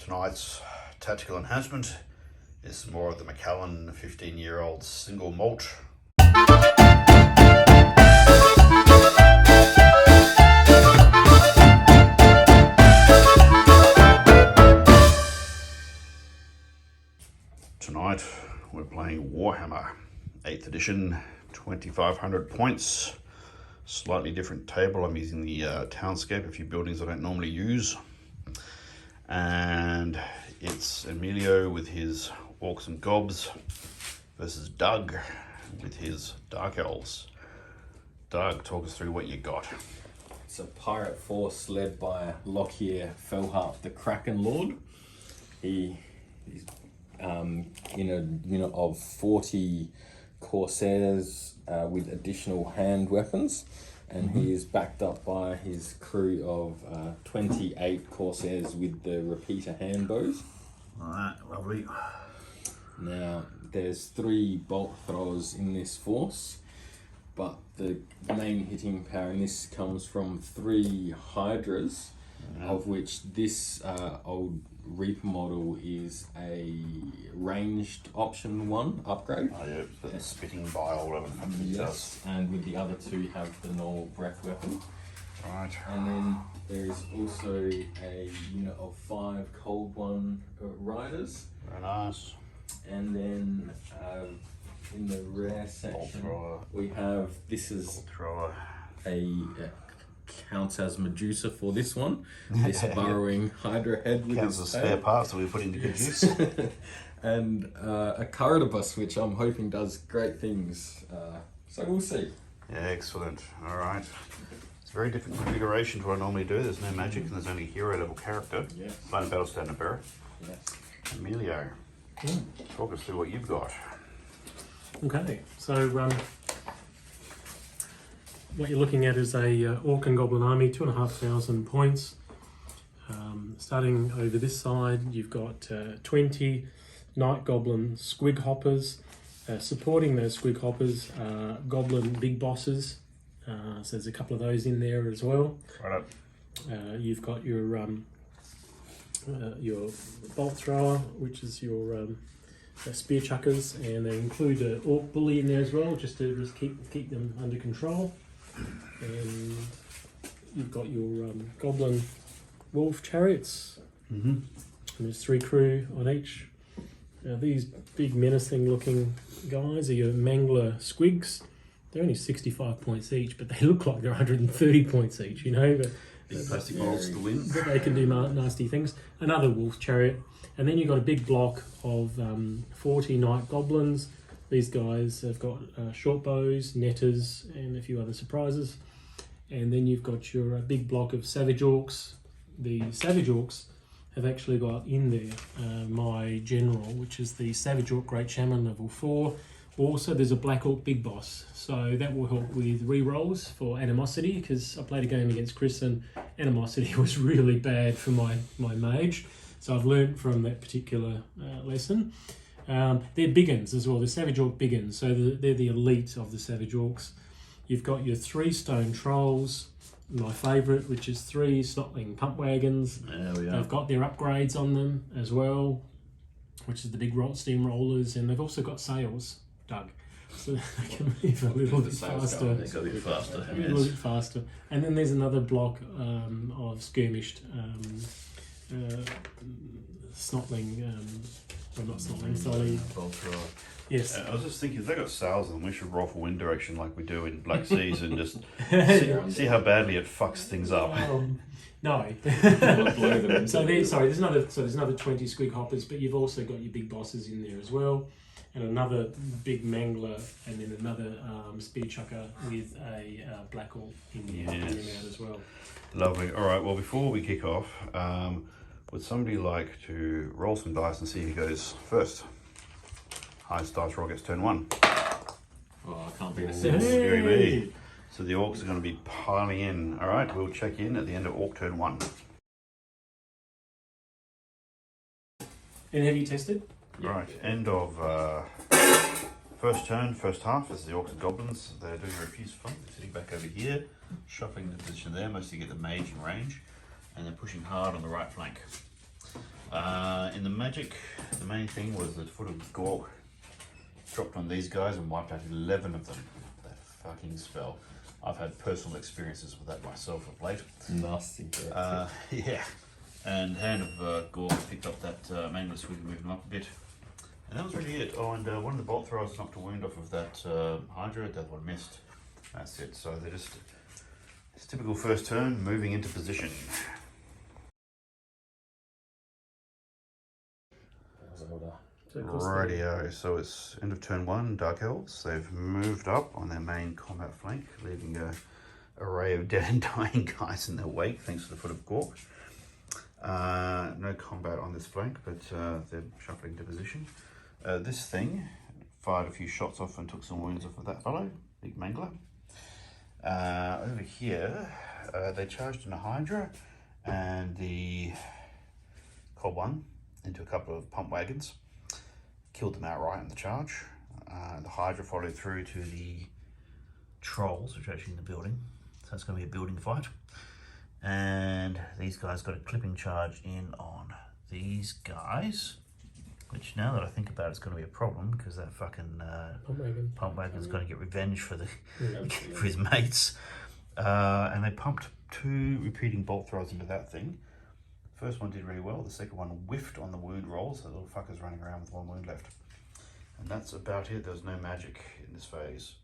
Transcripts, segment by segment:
Tonight's tactical enhancement is more of the Macallan 15-year-old single malt. Tonight we're playing Warhammer 8th edition, 2500 points. Slightly different table. I'm using the Townscape, a few buildings I don't normally use. And it's Emilio with his Orcs and Gobs versus Doug with his Dark Elves. Doug, talk us through what you got. It's a pirate force led by Lockyer Felhart, the Kraken Lord. He's in a unit of 40 Corsairs with additional hand weapons, and he is backed up by his crew of 28 Corsairs with the repeater hand bows. Alright, lovely. Now, there's 3 bolt throwers in this force, but the main hitting power in this comes from 3 Hydras, of which this old Reaper model is a ranged option 1 upgrade. Oh yeah, the spitting bile, whatever the fuck it does. And with the other 2 have the normal breath weapon. Right. And then there is also a unit of 5 Cold One Riders. Very nice. And then in the rare section we have, this is a counts as Medusa for this one. This burrowing Hydra head with counts as spare parts that we put into good use. And a Corridobus, which I'm hoping does great things. So we'll see. Yeah, excellent. All right. It's a very different configuration to what I normally do. There's no magic and there's only hero level character. Yes. Plain battle standard bearer. Yes. Emilio, talk us through what you've got. Okay, so what you're looking at is a Orc and Goblin army, 2,500 points. Starting over this side, you've got 20 Night Goblin Squig Hoppers. Supporting those Squig Hoppers are Goblin Big Bosses. So there's a couple of those in there as well. Right up. You've got your Bolt Thrower, which is your spear chuckers, and they include an Orc Bully in there as well, just to keep them under control. And you've got your Goblin Wolf Chariots, and there's 3 crew on each. Now these big menacing looking guys are your Mangler Squigs. They're only 65 points each, but they look like they're 130 points each, you know. But Big plastic balls to win. but they can do nasty things. Another Wolf Chariot. And then you've got a big block of 40 Night Goblins. These guys have got short bows, netters, and a few other surprises. And then you've got your big block of Savage Orcs. The Savage Orcs have actually got in there my general, which is the Savage Orc Great Shaman level 4. Also, there's a Black Orc Big Boss, so that will help with re-rolls for Animosity, because I played a game against Chris and Animosity was really bad for my mage. So I've learned from that particular lesson. They're Biggins as well, the Savage Orc Biggins, so they're the elite of the Savage Orcs. You've got your 3 Stone Trolls, my favourite, which is 3 Snotling Pump Wagons. There we are. They've got their upgrades on them as well, which is the big steam rollers, and they've also got sails, Doug. So they can move a little bit faster. They go a bit faster. A little bit faster. And then there's another block of skirmished Snotling, well not Snotling, sorry. Yes. I was just thinking, if they got sails on them, we should roll for wind direction like we do in Black Seas and just see how badly it fucks things up. No. So there's another 20 Squig Hoppers, but you've also got your big bosses in there as well, and another big Mangler, and then another spear chucker with a Black Orc in there out as well. Lovely. All right. Well, before we kick off, would somebody like to roll some dice and see who goes first? Highest dice roll gets turn 1. Oh, I can't beat a 6. Hey. So the Orcs are going to be piling in. All right. We'll check in at the end of Orc turn 1. And have you tested? Right. End of first turn, first half. This is the Orcs and Goblins. They're doing a refuse fun. They're sitting back over here, shuffling the position there. Mostly get the mage in range, and they're pushing hard on the right flank. In the magic, the main thing was the foot of Gork dropped on these guys and wiped out 11 of them. That fucking spell. I've had personal experiences with that myself of late. Nasty. Yeah. And Hand of Gork picked up that main list, we can move them up a bit. And that was really it. Oh, and one of the bolt throwers knocked a wound off of that Hydra, the other one missed. That's it. So they're just it's typical first turn, moving into position. Rightio, so it's end of turn 1, Dark Elves. They've moved up on their main combat flank, leaving a array of dead and dying guys in their wake, thanks to the foot of Gork. No combat on this flank, but they're shuffling to position. This thing fired a few shots off and took some wounds off of that fellow, big mangler. Over here, they charged in a Hydra and the Cob one into a couple of pump wagons. Killed them outright in the charge. The Hydra followed through to the trolls, which are actually in the building. So it's going to be a building fight. And these guys got a clipping charge in on these guys, which now that I think about it, it's going to be a problem because that fucking pump wagon's going to get revenge for the for his mates. And they pumped 2 repeating bolt throws into that thing. First one did really well, the second one whiffed on the wound roll, so the little fucker's running around with 1 wound left. And that's about it, there's no magic in this phase.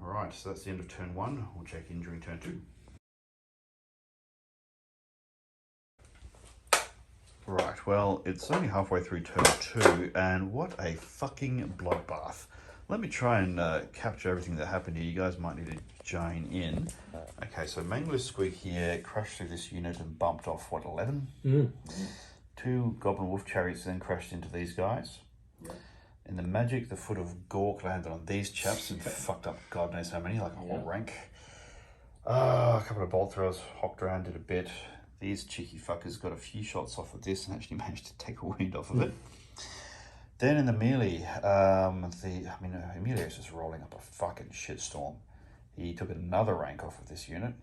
Alright, so that's the end of turn 1, we'll check in during turn 2. Right, well, it's only halfway through turn 2, and what a fucking bloodbath. Let me try and capture everything that happened here. You guys might need to join in. Okay, so Mangler's Squig here crashed through this unit and bumped off, what, 11? 2 Goblin Wolf Chariots then crashed into these guys. In the magic, the foot of Gork landed on these chaps and fucked up God knows how many, like a whole rank. A couple of bolt throwers hopped around, did a bit. These cheeky fuckers got a few shots off of this and actually managed to take a wound off of it. Then in the melee, Emilio's just rolling up a fucking shitstorm. He took another rank off of this unit,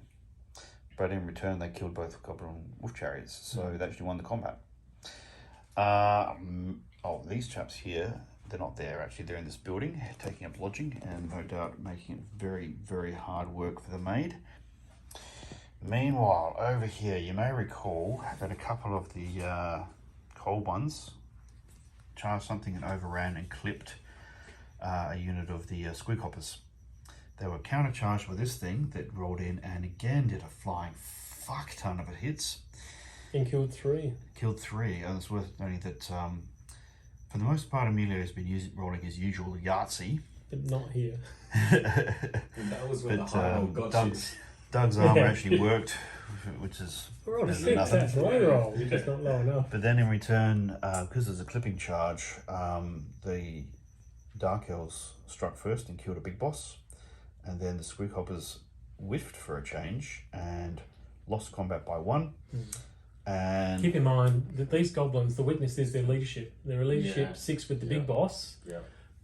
but in return they killed both Goblin Wolf Chariots, so they actually won the combat. These chaps here, they're not there actually, they're in this building, taking up lodging, and no doubt making it very, very hard work for the maid. Meanwhile, over here, you may recall that a couple of the cold ones charged something and overran and clipped a unit of the squig hoppers. They were countercharged with this thing that rolled in and again did a flying fuck ton of hits. And killed 3. Killed 3. And it's worth noting that for the most part, Emilio has been rolling his usual Yahtzee. But not here. That was when the high roll got Doug's armor actually worked, which is We're on a 6, that's low roll. You're just not low enough. But then in return, because there's a clipping charge, the Dark Elves struck first and killed a big boss. And then the Squig Hoppers whiffed for a change and lost combat by 1. And keep in mind that these goblins, the weakness is their leadership. They're a leadership 6 with the big boss.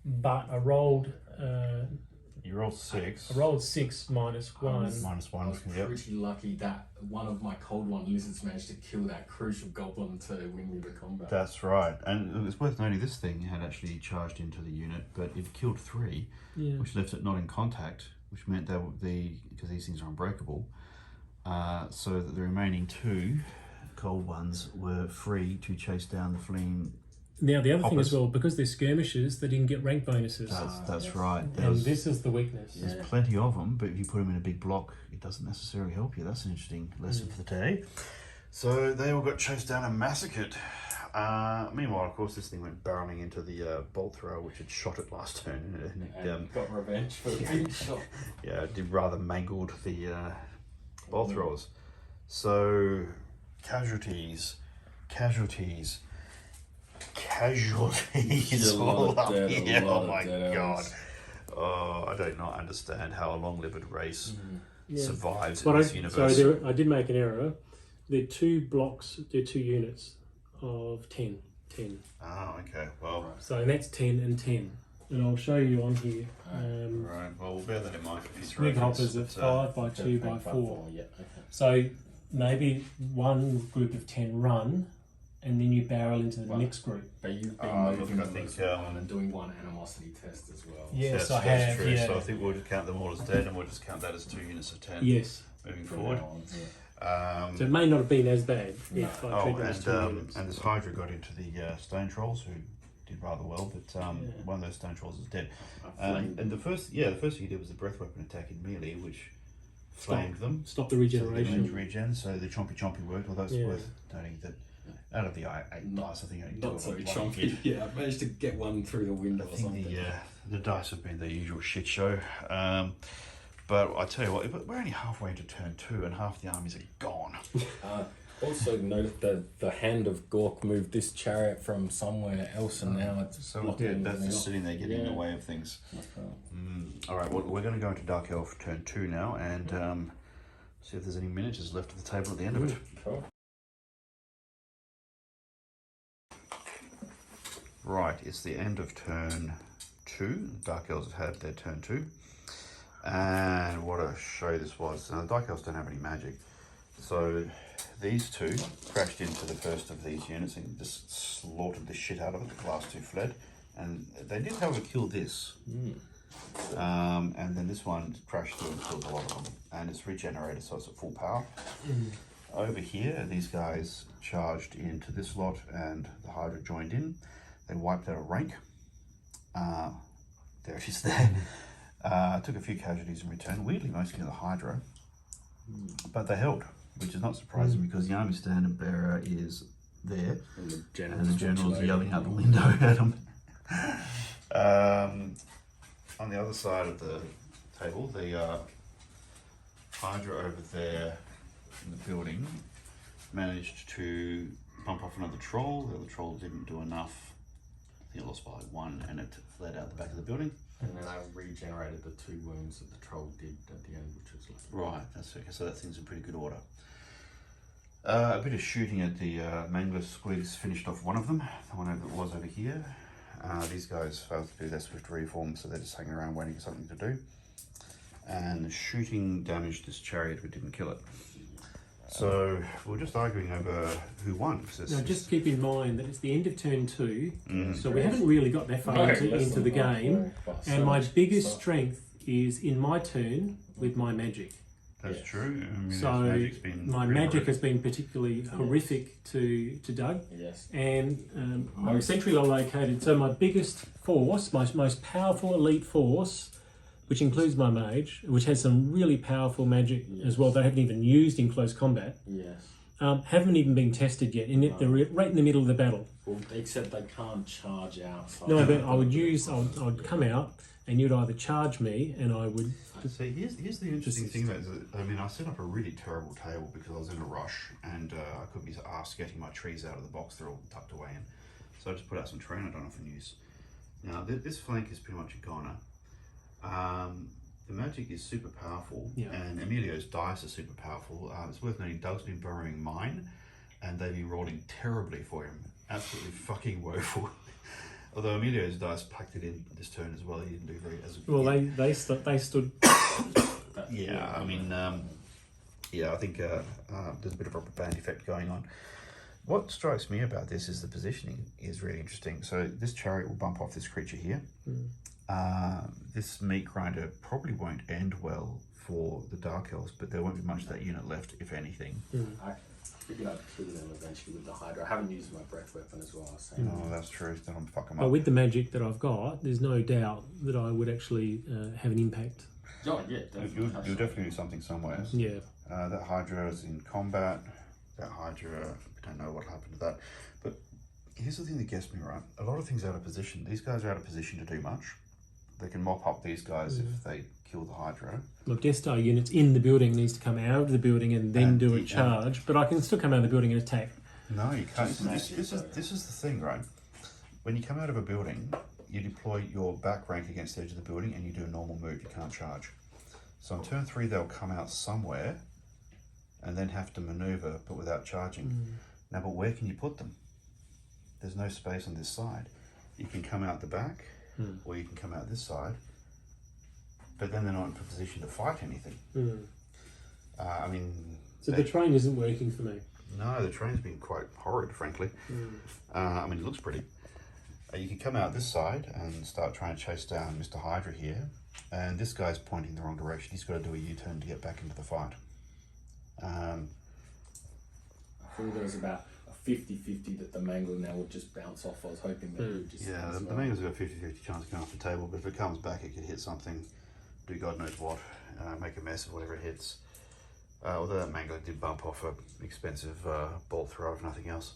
But I rolled... you rolled 6. I rolled 6 minus 1. -1. I was pretty lucky that one of my cold one lizards managed to kill that crucial goblin to win me the combat. That's right. And it's worth noting this thing had actually charged into the unit, but it killed 3, which left it not in contact, which meant that because these things are unbreakable, so that the remaining 2 cold ones were free to chase down the fleeing. Now the other thing as well, because they're skirmishers, they didn't get rank bonuses. That's right. And this is the weakness. There's plenty of them, but if you put them in a big block, it doesn't necessarily help you. That's an interesting lesson for the day. So they all got chased down and massacred. Meanwhile, of course, this thing went barreling into the bolt thrower, which had shot it last turn. And got revenge for being shot. Yeah, it did rather mangled the bolt throwers. So, casualties. All up here. Oh my god. Oh, I do not understand how a long-lived race survives in this universe. So I did make an error. They're 2 blocks, they're 2 units of 10. Oh, okay. Well, so that's 10 and 10. And I'll show you on here. Right, well, we'll bear that in mind for future Squig hoppers at 5 by 2 by 4. So maybe one group of 10 run and then you barrel into the next group. But you've been look, moving I them think, as well and doing one animosity test as well. Yes, that's, I have. that's true. Yeah. So I think we'll just count them all as dead, and we'll just count that as 2 units of 10. Yes. Moving From forward. now on, yeah. So it may not have been as bad No. if I treated them as 2 units. And this Hydra got into the stone trolls, who did rather well, but one of those stone trolls is dead. And the first thing he did was the breath weapon attack in melee, which flamed them. Stop the So regeneration. the regen, so the chompy worked, although it's worth noting that out of the 8 dice, I think only 2 Not of so them chunky. hit. Yeah, I managed to get one through the window or something. The dice have been the usual shit show. But I tell you what, we're only halfway into turn 2 and half the armies are gone. Also note that the hand of Gork moved this chariot from somewhere else and now it's So blocking that's everything just up. sitting there getting in the way of things. All right, well, we're going to go into Dark Elf turn 2 now and see if there's any miniatures left at the table at the end of it. Cool. Right, it's the end of turn 2. Dark Elves have had their turn 2. And what a show this was. Now, the Dark Elves don't have any magic. So these two crashed into the first of these units and just slaughtered the shit out of it. The last 2 fled. And they did, however, kill this. And then this one crashed through and killed a lot of them. And it's regenerated, so it's at full power. Over here, these guys charged into this lot and the Hydra joined in. They wiped out a rank. There it is there. Took a few casualties in return, weirdly mostly to the Hydra. But they held, which is not surprising because the army standard bearer is there. And the General's yelling out the window at them. On the other side of the table, the Hydra over there in the building managed to bump off another troll. The other troll didn't do enough. I think it lost by 1 and it fled out the back of the building. And then I regenerated the 2 wounds that the troll did at the end, which was lucky. Right, that's okay. So that thing's in pretty good order. A bit of shooting at the Mangler Squigs finished off one of them. The one that was over here. These guys failed to do their swift reform, so they're just hanging around waiting for something to do. And the shooting damaged this chariot, but didn't kill it. So we're just arguing over who won. Now, just keep in mind that it's the end of turn 2, Mm. so we haven't really got that far into the game. And my biggest strength is in my turn with my magic. That's true. I mean, So magic's been my really magic horrific. has been particularly horrific to Doug. Yes. And I'm centrally located, so my biggest force, my most powerful elite force, which includes my mage, which has some really powerful magic as well that I haven't even used in close combat, Yes. haven't even been tested yet, and they're right in the middle of the battle. Well, except they can't charge out. No, but I would come out, and you'd either charge me, and I would... See, here's the interesting thing about it. I mean, I set up a really terrible table because I was in a rush and I couldn't be asked getting my trees out of the box. They're all tucked away in. So I just put out some terrain I don't often use. Now, this flank is pretty much a goner. The magic is super powerful, and Emilio's dice are super powerful. It's worth noting Doug's been borrowing mine, and they've been rolling terribly for him. Absolutely fucking woeful. Although Emilio's dice packed it in this turn as well, he didn't do very as well. They stood. Yeah, I mean, I think there's a bit of a rubber band effect going on. What strikes me about this is the positioning is really interesting. So this chariot will bump off this creature here. This meat grinder probably won't end well for the Dark Elves, but there won't be much of that unit left, if anything. I figured I'd kill them eventually with the Hydra. I haven't used my breath weapon as well. So. No, that's true. Don't fuck them But up. with the magic that I've got, there's no doubt that I would actually have an impact. Oh, yeah, definitely. You'll definitely do something somewhere. Yeah. That Hydra is in combat. That Hydra, we don't know what happened to that. But here's the thing that gets me, right? A lot of things are out of position. These guys are out of position to do much. They can mop up these guys if they kill the Hydra. Look, Death Star units in the building needs to come out of the building and then do a charge, but I can still come out of the building and attack. No, you can't. This is the thing, right? When you come out of a building, you deploy your back rank against the edge of the building and you do a normal move. You can't charge. So on turn 3, they'll come out somewhere and then have to maneuver, but without charging. Now, but where can you put them? There's no space on this side. You can come out the back, or you can come out this side, but then they're not in a position to fight anything. I mean... So the train isn't working for me. No, the terrain's been quite horrid, frankly. I mean, it looks pretty. You can come out this side and start trying to chase down Mr. Hydra here. And this guy's pointing the wrong direction. He's got to do a U-turn to get back into the fight. I think there was about a 50-50 that the Mangler now would just bounce off. I was hoping that he would just... Yeah, the Mangler's got a 50-50 chance of going off the table, but if it comes back, it could hit something, do God knows what, make a mess of whatever it hits. Although that Mangler did bump off an expensive bolt throw, if nothing else.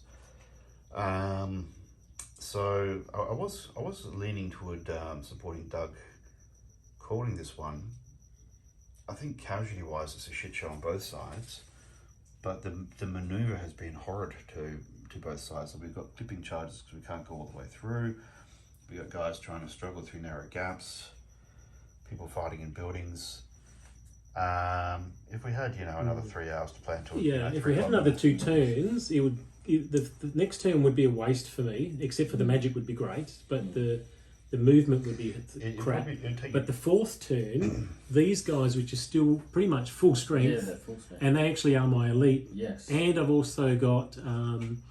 So I was leaning toward supporting Doug calling this one. I think casualty wise it's a shit show on both sides, but the maneuver has been horrid to both sides. So we've got clipping charges because we can't go all the way through. We've got guys trying to struggle through narrow gaps, people fighting in buildings. If we had, another 3 hours to play until... If we had another 2 turns, the next turn would be a waste for me, except for the magic would be great, but the movement would be crap. But the 4th turn, these guys, which are still pretty much full strength, full strength. and they actually are my elite. Yes. And I've also got some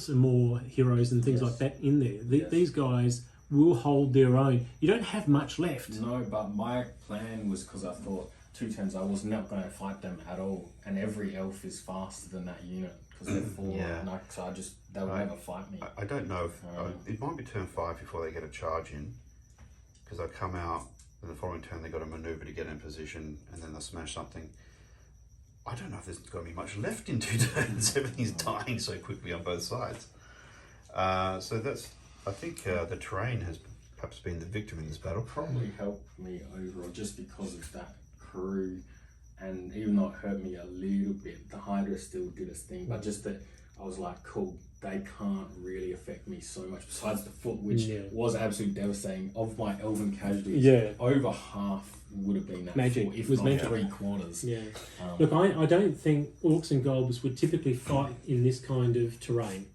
more heroes and things like that in there. These guys will hold their own. You don't have much left. No, but my plan was, because I thought 2 turns I was not going to fight them at all, and every elf is faster than that unit because they're 4. So they would never fight me. I don't know if it might be turn 5 before they get a charge in, because I come out and the following turn they got a maneuver to get in position and then they'll smash something. I don't know if there's going to be much left in 2 turns. Everything's dying so quickly on both sides. So that's, I think the terrain has perhaps been the victim in this battle. Probably helped me overall just because of that crew, and even though it hurt me a little bit, the Hydra still did its thing, but just that I was like, cool, they can't really affect me so much besides the foot, which was absolutely devastating. Of my elven casualties, over half would have been that magic, foot, if was not magic. 3/4. Yeah. Look, I don't think Orcs and Goblins would typically fight in this kind of terrain.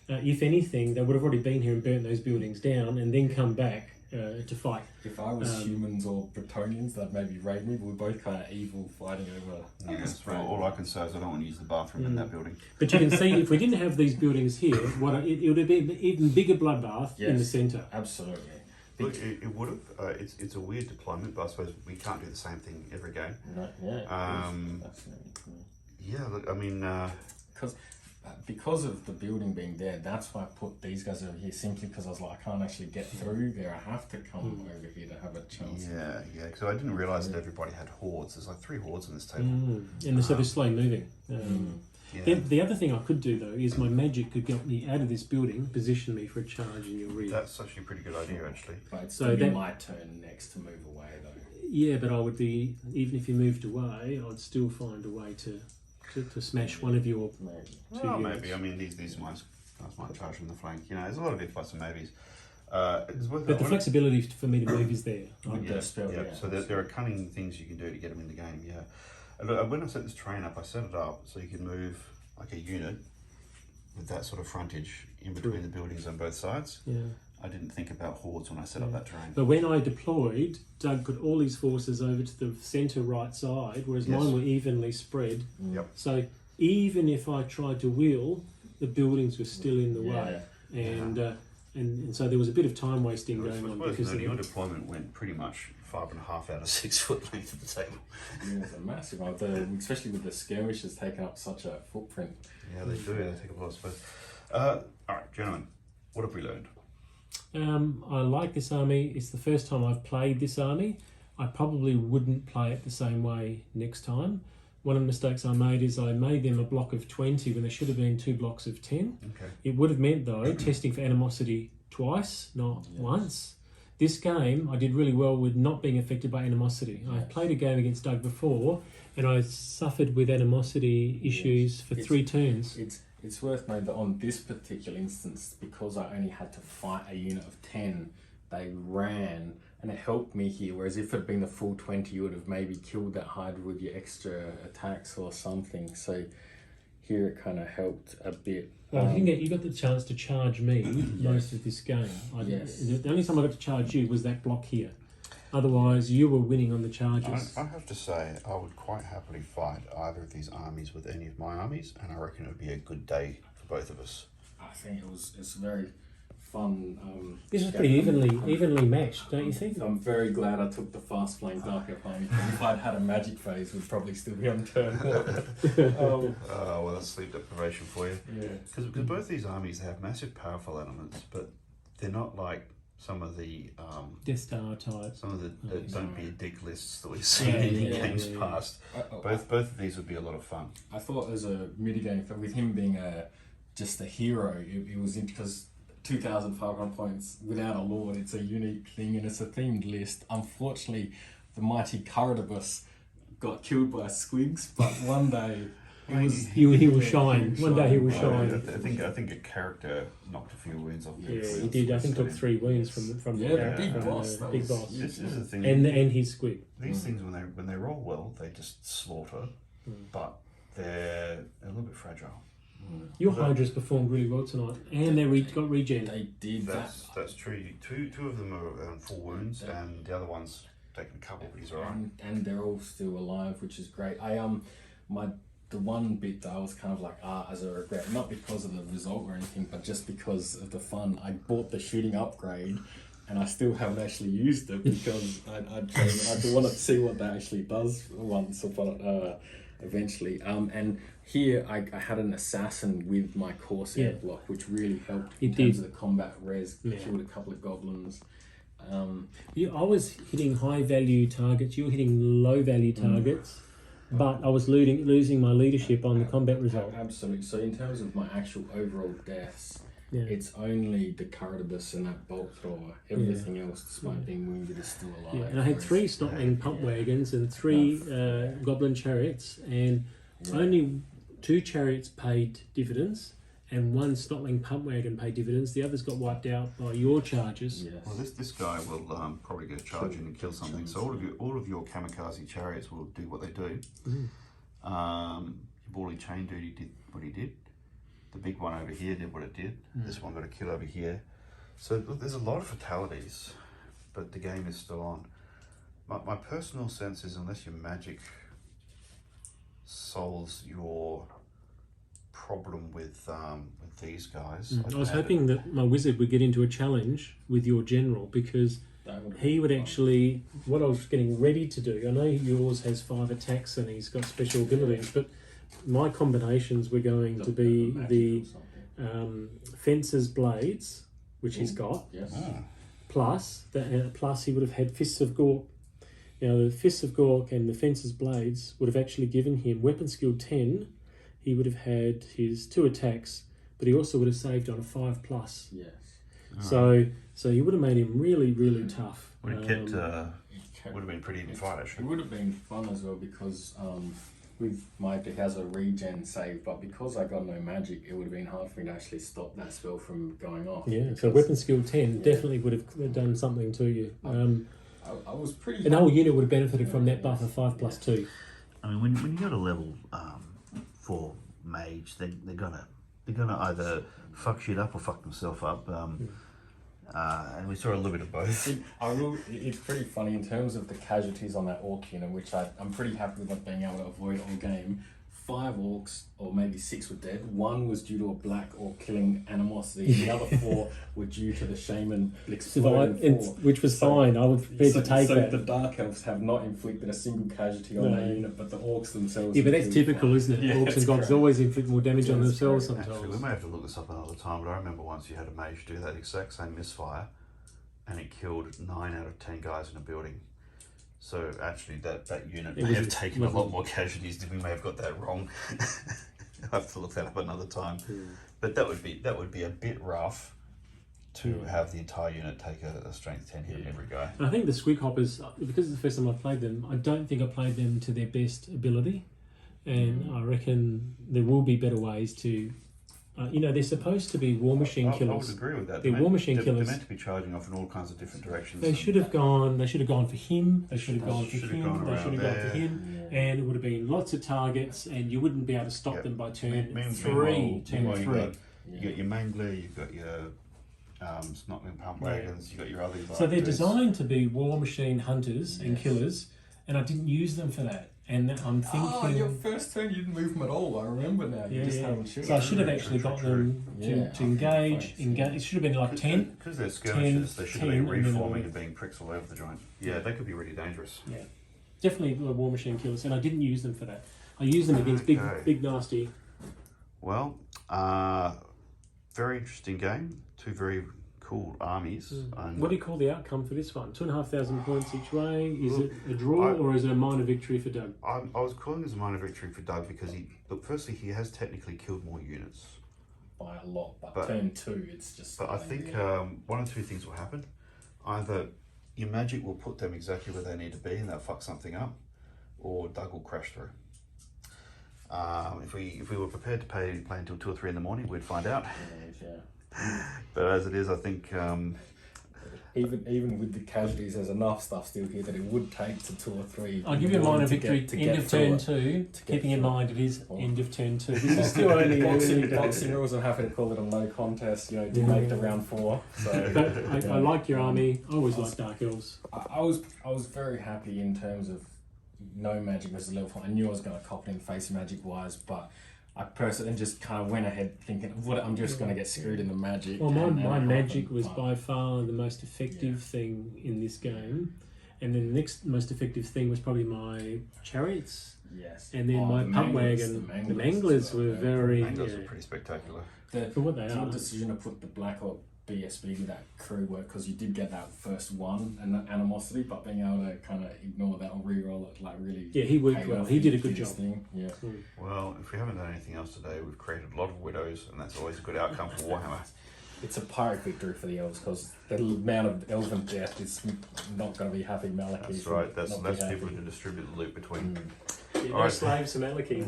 If anything, they would have already been here and burnt those buildings down and then come back to fight. If I was humans or Bretonians, they'd maybe raid me, but we're both kind of evil fighting over. All I can say is I don't want to use the bathroom in that building. But you can see, if we didn't have these buildings here, it would have been an even bigger bloodbath in the centre. Absolutely. Look, it would have. It's a weird deployment, but I suppose we can't do the same thing every game. Look, I mean... because of the building being there, that's why I put these guys over here, simply because I was like, I can't actually get through there. I have to come over here to have a chance. Yeah, because I didn't realise that everybody had hordes. There's like 3 hordes on this table. And they're sort of slow moving. The other thing I could do, though, is my magic could get me out of this building, position me for a charge in your rear. That's actually a pretty good idea, actually. But it's going to be my turn next to move away, though. Yeah, but I would be, even if you moved away, I'd still find a way to smash one of your maybe. I mean, these guys might charge from the flank. There's a lot of ifs, buts and maybes. But the flexibility for me to move is there. So there are cunning things you can do to get them in the game. And when I set this train up, I set it up so you can move like a unit with that sort of frontage in between the buildings on both sides. I didn't think about hordes when I set up that terrain. But when I deployed, Doug put all his forces over to the centre right side, whereas mine were evenly spread. So even if I tried to wheel, the buildings were still in the way. And so there was a bit of time wasting going on. Because your deployment went pretty much 5.5 out of 6 foot length of the table. It's a massive one, especially with the skirmishes taking up such a footprint. Yeah, they do. They take up a lot of space. All right, gentlemen, what have we learned? I like this army. It's the first time I've played this army. I probably wouldn't play it the same way next time. One of the mistakes I made is I made them a block of 20 when there should have been 2 blocks of 10. It would have meant, though, testing for animosity twice, not once. This game, I did really well with not being affected by animosity. I played a game against Doug before, and I suffered with animosity issues for 3 turns. It's worth noting that on this particular instance, because I only had to fight a unit of 10, they ran, and it helped me here. Whereas if it had been the full 20, you would have maybe killed that Hydra with your extra attacks or something. So here it kind of helped a bit. Well, you got the chance to charge me most of this game. The only time I got to charge you was that block here. Otherwise, you were winning on the charges. I have to say, I would quite happily fight either of these armies with any of my armies, and I reckon it would be a good day for both of us. I think it's very fun. This is pretty evenly matched, don't you think? I'm very glad I took the fast flank Dark Elf army. If I'd had a magic phase, we'd probably still be on turn one. Well, that's sleep deprivation for you. Yeah. Because both these armies have massive powerful elements, but they're not like some of the Death Star type. some of the don't be a dick lists that we've seen in games past. Both of these would be a lot of fun. I thought as a mitigating factor, with him being just a hero, it was because 2,500 points without a lord, it's a unique thing and it's a themed list. Unfortunately, the mighty Caradabus got killed by squigs, but one day he will shine. One day he will shine. I think a character knocked a few wounds off. Yeah, he did. I think took 3 wounds from the character, big boss. Big boss. This is the thing. And his squig. These things, when they roll well, they just slaughter, but they're a little bit fragile. Your Hydras performed really well tonight, and they got regen. They did That's true. Two of them are full wounds, and the other one's taken a couple, but he's alright. And they're all still alive, which is great. The one bit that I was kind of like, as a regret, not because of the result or anything, but just because of the fun. I bought the shooting upgrade, and I still haven't actually used it because I do want to see what that actually does once, but eventually. And here I had an assassin with my Corsair block, which really helped in terms of the combat res. Killed a couple of goblins. I was hitting high value targets. You were hitting low value targets. But I was losing my leadership on the combat result. Absolutely. So in terms of my actual overall deaths, it's only the Caradabus and that bolt thrower. Everything else, despite being wounded, is still alive. Yeah, and I had 3 Snotling pump wagons and 3 goblin chariots, and only 2 chariots paid dividends, and 1 Snotling pump wagon paid dividends. The others got wiped out by your charges. Yes. Well, this guy will probably go charging and kill something. So all of your kamikaze chariots will do what they do. Your Bally Chain Duty did what he did. The big one over here did what it did. This one got a kill over here. So look, there's a lot of fatalities, but the game is still on. My personal sense is, unless your magic solves your problem with these guys. I was hoping that my wizard would get into a challenge with your general, because he would actually, what I was getting ready to do, I know yours has 5 attacks and he's got special abilities, but my combinations were going to be the Fencer's Blades, which he's got, plus he would have had Fists of Gork. Now the Fists of Gork and the Fencer's Blades would have actually given him weapon skill 10. He would have had his 2 attacks, but he also would have saved on a 5+. Yes. So he would have made him really, really tough. Would have been pretty even fight, actually. It would have been fun as well, because with my deck has a regen save, but because I got no magic, it would have been hard for me to actually stop that spell from going off. Yeah, so weapon skill 10 definitely would have done something to you. I was pretty... And the whole unit would have benefited from that buff of 5+2. I mean, when you go to level 4 mage, they're gonna either fuck shit up or fuck themselves up. And we saw a little bit of both. It's pretty funny in terms of the casualties on that orc unit, which I'm pretty happy with being able to avoid all game. 5 orcs, or maybe 6 were dead. 1 was due to a black orc killing animosity. The other 4 were due to the shaman exploding 4. Which was fine. I would prepare to take that. So the Dark Elves have not inflicted a single casualty on that unit, but the orcs themselves... Yeah, but that's typical, isn't it? Yeah, orcs and gobs always inflict more damage on themselves sometimes. Actually, we may have to look this up another time, but I remember once you had a mage do that exact same misfire, and it killed 9 out of 10 guys in a building. So actually that unit may have taken a lot more casualties. We may have got that wrong. I'll have to look that up another time. But that would be a bit rough to have the entire unit take a strength 10 hit on every guy. I think the Squig Hoppers, because it's the first time I've played them, I don't think I played them to their best ability. And I reckon there will be better ways to... they're supposed to be war machine killers. I would agree with that. They're war machine killers. They're meant to be charging off in all kinds of different directions. They should have gone for him. They should have gone for him. They should have gone for him. And it would have been lots of targets, and you wouldn't be able to stop them by turn 3. You got your Mangler, you've got your Snotling pump wagons. You got your other. So they're designed to be war machine hunters and killers, and I didn't use them for that. And I'm thinking. Oh, your first turn you didn't move them at all. I remember now. You just haven't shot. So I should have actually got them to engage. It should have been like 10. Because they're skirmishers, they should have been reforming and being pricks all over the joint. Yeah, they could be really dangerous. Yeah, definitely the war machine killers, and I didn't use them for that. I used them against big nasty. Well, very interesting game. Two very cool armies. What do you call the outcome for this one? 2,500 points each way. Is it a draw or is it a minor victory for Doug? I was calling this a minor victory for Doug because firstly he has technically killed more units by a lot, but turn 2 it's just. But I think one or two things will happen. Either your magic will put them exactly where they need to be and they'll fuck something up, or Doug will crash through. If we were prepared to play until 2 or 3 in the morning, we'd find out. But as it is, I think even with the casualties, there's enough stuff still here that it would take to 2 or 3. I'll give you a minor victory. End of turn 2. Keeping in mind it is end of turn 2. This is still only boxing rules. I'm happy to call it a no contest. You know, did make it to round 4. So but I like your army. I always like Dark Elves. I was very happy in terms of no magic versus level 4. I knew I was going to cop it in face magic wise, but I personally just kind of went ahead thinking, I'm just going to get screwed in the magic. Well, my magic was by far the most effective thing in this game. And then the next most effective thing was probably my chariots. Yes. And then my pump wagon. The manglers were very... The manglers were pretty spectacular. For what they are. The decision to put the Black Orc BSB with that crew work, because you did get that first one and that animosity, but being able to kind of ignore that or re-roll it, like really. Yeah, he worked well. He did a good job. Yeah. Well, if we haven't done anything else today, we've created a lot of widows, and that's always a good outcome for Warhammer. It's a pirate victory for the elves because the amount of elven death is not going to be happy. Maliki. That's right. That's people to distribute the loot between. No slaves to Maliki.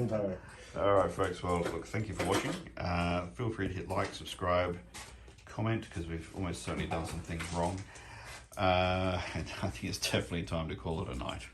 All right, folks. Well, look, thank you for watching. Feel free to hit like, subscribe, comment, because we've almost certainly done some things wrong. And I think it's definitely time to call it a night.